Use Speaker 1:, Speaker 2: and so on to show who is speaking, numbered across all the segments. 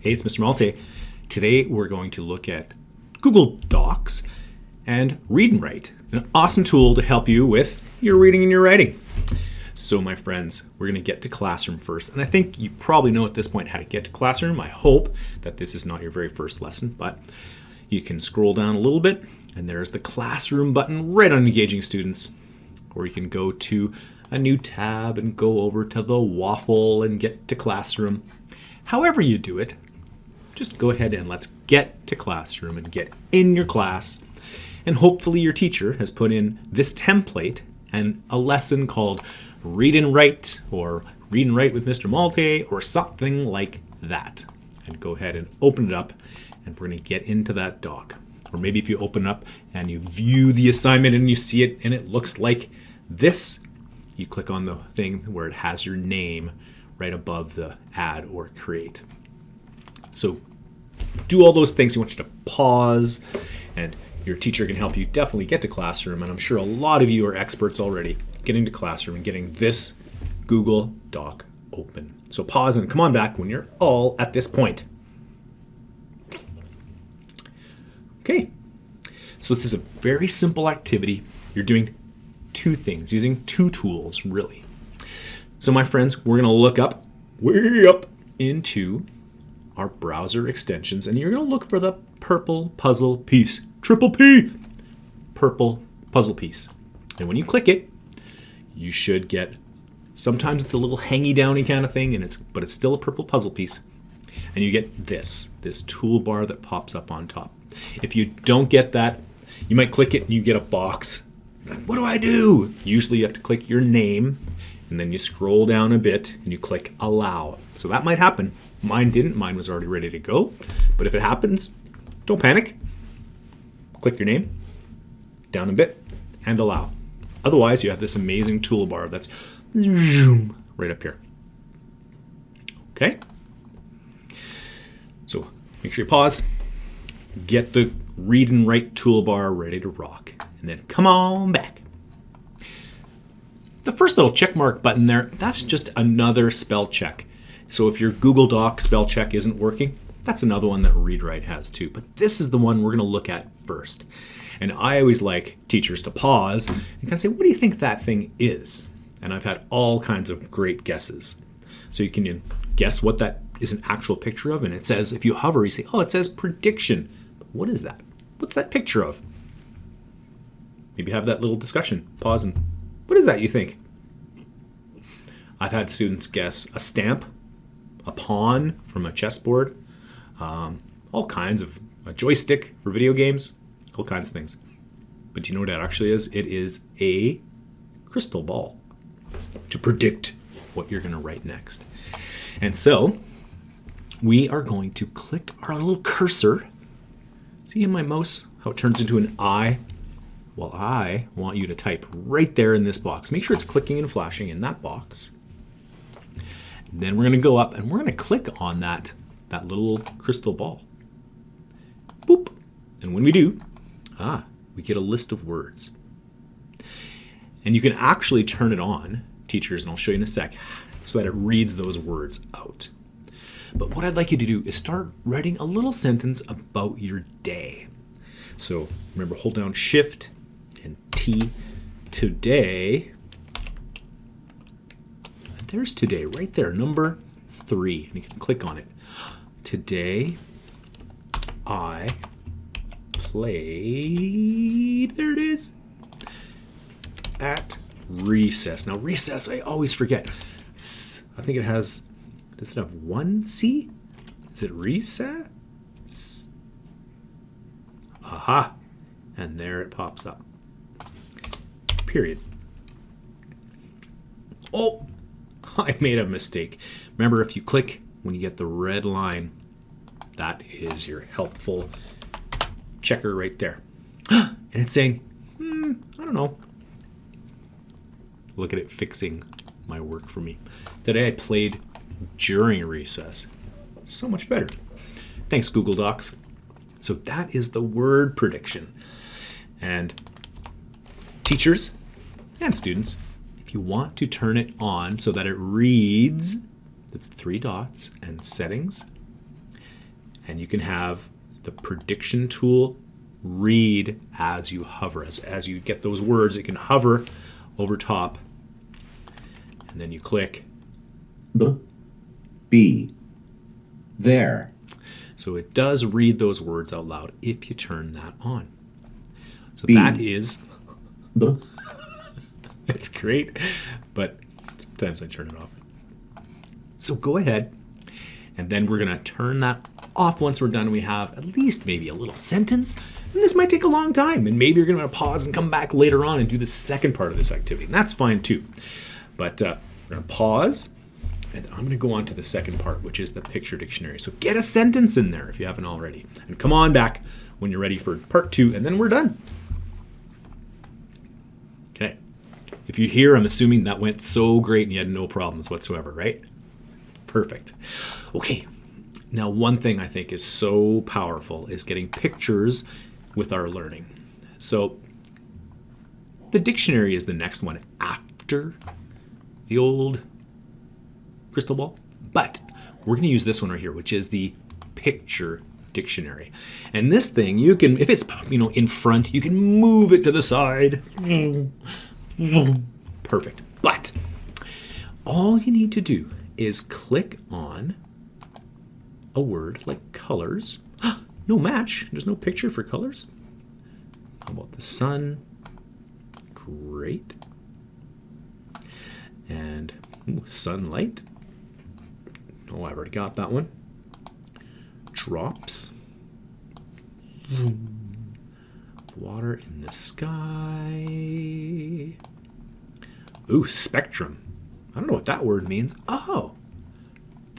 Speaker 1: Hey, it's Mr. Malte. Today we're going to look at Google Docs and Read and Write, an awesome tool to help you with your reading and your writing. So my friends, we're going to get to Classroom first. And I think you probably know at this point how to get to Classroom. I hope that this is not your very first lesson, but you can scroll down a little bit and there's the Classroom button right on Engaging Students. Or you can go to a new tab and go over to the waffle and get to Classroom. However you do it, just go ahead and let's get to Classroom and get in your class. And hopefully your teacher has put in this template and a lesson called Read and Write or Read and Write with Mr. Malte or something like that. And go ahead and open it up and we're going to get into that doc. Or maybe if you open up and you view the assignment and you see it and it looks like this, you click on the thing where it has your name right above the add or create. So do all those things. You want you to pause and your teacher can help you definitely get to Classroom. And I'm sure a lot of you are experts already getting to Classroom and getting this Google Doc open. So pause and come on back when you're all at this point. Okay, so this is a very simple activity. You're doing two things, using two tools, really. So my friends, we're gonna look up, way up into our browser extensions, and you're gonna look for the purple puzzle piece, triple P, purple puzzle piece. And when you click it, you should get, sometimes it's a little hangy downy kind of thing, but it's still a purple puzzle piece. And you get this toolbar that pops up on top. If you don't get that, you might click it and you get a box. What do I do? Usually you have to click your name and then you scroll down a bit and you click allow. So that might happen. Mine didn't. Mine was already ready to go. But if it happens, don't panic. Click your name, down a bit, and allow. Otherwise, you have this amazing toolbar that's right up here. Okay? So make sure you pause. Get the Read and Write toolbar ready to rock. And then come on back. The first little check mark button there, that's just another spell check. So if your Google Doc spell check isn't working, that's another one that Read Write has too. But this is the one we're going to look at first. And I always like teachers to pause and kind of say, what do you think that thing is? And I've had all kinds of great guesses. So you can guess what that is an actual picture of. And it says, if you hover, you say, oh, it says prediction. But what is that? What's that picture of? Maybe have that little discussion. Pause and, what is that you think? I've had students guess a stamp, a pawn from a chessboard, all kinds of, a joystick for video games, all kinds of things. But you know what that actually is? It is a crystal ball to predict what you're going to write next. And so we are going to click our little cursor. See in my mouse how it turns into an eye? Well, I want you to type right there in this box. Make sure it's clicking and flashing in that box. Then we're going to go up and we're going to click on that little crystal ball. Boop. And when we do, we get a list of words. And you can actually turn it on, teachers, and I'll show you in a sec, so that it reads those words out. But what I'd like you to do is start writing a little sentence about your day. So remember, hold down Shift and T. Today. There's today right there, number 3. And you can click on it. Today I played, there it is, at recess. Now recess, I always forget. I think it has, does it have one C? Is it recess? Aha. And there it pops up. Period. Oh, I made a mistake. Remember, if you click when you get the red line, that is your helpful checker right there. And it's saying, I don't know. Look at it fixing my work for me. Today I played during recess. So much better. Thanks, Google Docs. So that is the word prediction. And teachers and students, if you want to turn it on so that it reads, that's 3 dots and settings, And you can have the prediction tool read as you hover. As you get those words, it can hover over top. And then you click.
Speaker 2: The. Be. There.
Speaker 1: So it does read those words out loud if you turn that on. So
Speaker 2: Be.
Speaker 1: that is,
Speaker 2: The.
Speaker 1: it's great, but sometimes I turn it off. So go ahead, and then we're going to turn that off once we're done. We have at least maybe a little sentence, and this might take a long time, and maybe you're going to pause and come back later on and do the second part of this activity, and that's fine too. But we're going to pause, and I'm going to go on to the second part, which is the picture dictionary. So get a sentence in there if you haven't already, and come on back when you're ready for part 2, and then we're done. Okay. If you hear, I'm assuming that went so great and you had no problems whatsoever, right? Perfect. Okay. Now, one thing I think is so powerful is getting pictures with our learning. So the dictionary is the next one after the old crystal ball, but we're going to use this one right here, which is the picture dictionary. And this thing, you can, if it's in front, you can move it to the side. Perfect. But all you need to do is click on a word like colors. No match. There's no picture for colors. How about the sun? Great. And sunlight. Oh, I've already got that one. Drops. Water in the sky. Ooh, spectrum. I don't know what that word means. Oh,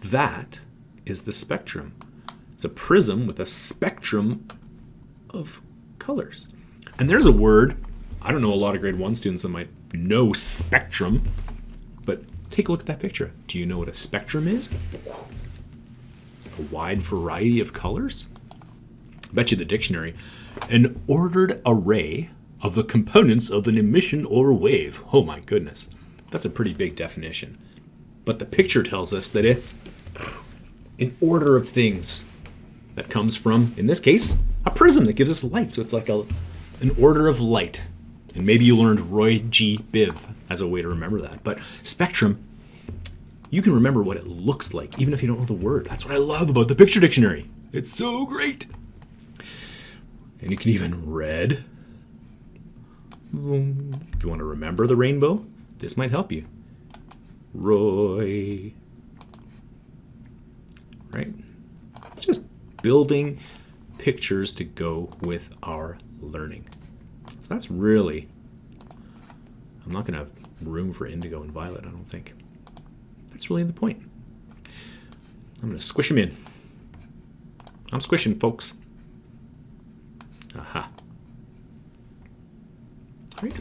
Speaker 1: that is the spectrum. It's a prism with a spectrum of colors. And there's a word, I don't know, a lot of grade 1 students that might know spectrum, but take a look at that picture. Do you know what a spectrum is? A wide variety of colors? I bet you the dictionary. An ordered array of the components of an emission or wave. Oh my goodness. That's a pretty big definition. But the picture tells us that it's an order of things that comes from, in this case, a prism that gives us light. So it's like an order of light. And maybe you learned Roy G. Biv as a way to remember that. But spectrum, you can remember what it looks like, even if you don't know the word. That's what I love about the picture dictionary. It's so great. And you can even read. If you want to remember the rainbow, this might help you. Roy. Right? Just building pictures to go with our learning. So that's really, I'm not going to have room for indigo and violet, I don't think. That's really the point. I'm going to squish them in. I'm squishing, folks. Aha. Right.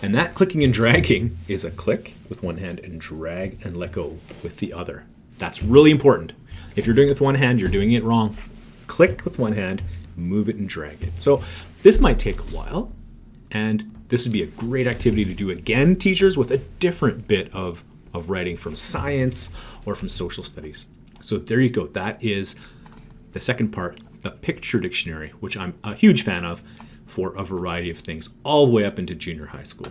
Speaker 1: And that clicking and dragging is a click with one hand and drag and let go with the other. That's really important. If you're doing it with one hand, you're doing it wrong. Click with one hand, move it and drag it. So this might take a while, and this would be a great activity to do again, teachers, with a different bit of writing from science or from social studies. So there you go. That is the second part, the picture dictionary, which I'm a huge fan of for a variety of things, all the way up into junior high school.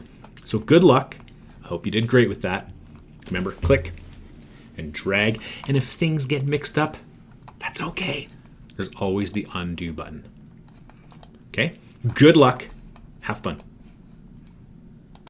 Speaker 1: So good luck. I hope you did great with that. Remember, click and drag. And if things get mixed up, that's okay. There's always the undo button. Okay? Good luck. Have fun.